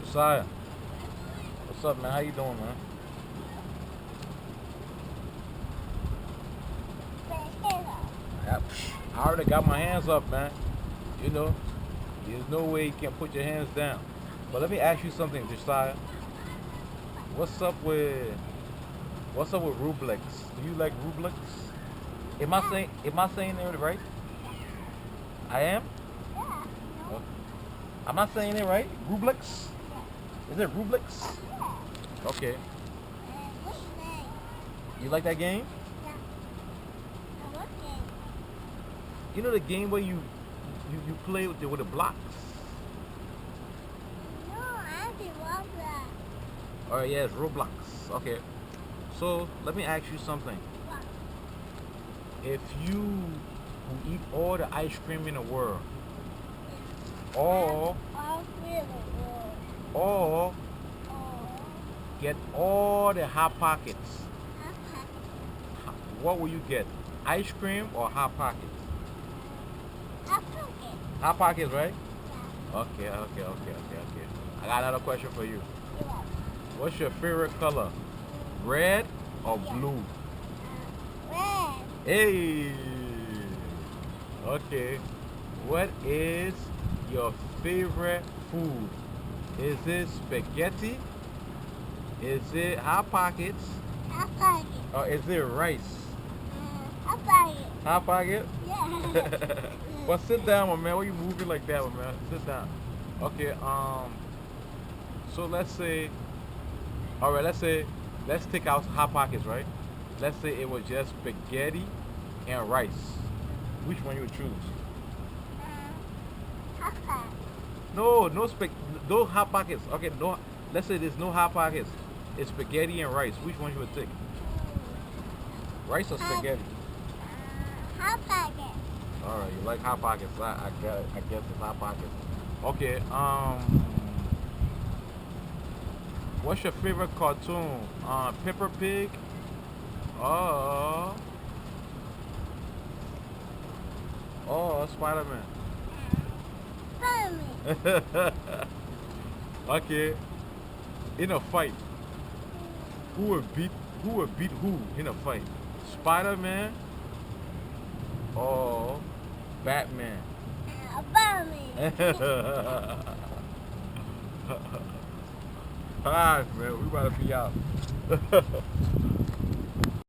Josiah, what's up, man? How you doing, man? I I already got my hands up, man. You know, there's no way you can put your hands down. But let me ask you something, Josiah. What's up with Rublex? Do you like Rublex? Am I saying it right? I am? Oh, I'm not saying it right? Rublex? Is it Rublex? Okay. You like that game? You know the game where you play with the blocks? Oh yeah, it's Roblox. Okay. So let me ask you something. If you who eat all the ice cream in the world, or or get all the hot pockets, what will you get? Ice cream or hot pockets? Hot pockets, right? Okay. I got another question for you. What's your favorite color? Red or blue? Hey! Okay. What is your favorite food? Is it spaghetti? Is it hot pockets? Or is it rice? Hot pocket? Well, sit down, my man. Why you moving like that, my man? Sit down. Okay. So let's say, all right. Let's take out hot pockets, right? Let's say it was just spaghetti and rice. Which one you would choose? No hot pockets. Okay, no. Let's say there's no hot pockets. It's spaghetti and rice. Which one you would take? Rice or spaghetti? All right, you like hot pockets. I guess it's hot pockets. Okay. What's your favorite cartoon? Pepper Pig? Oh, Spider-Man. Okay. In a fight, who would beat who in a fight? Spider-Man or Batman? Alright, man, we about to be out.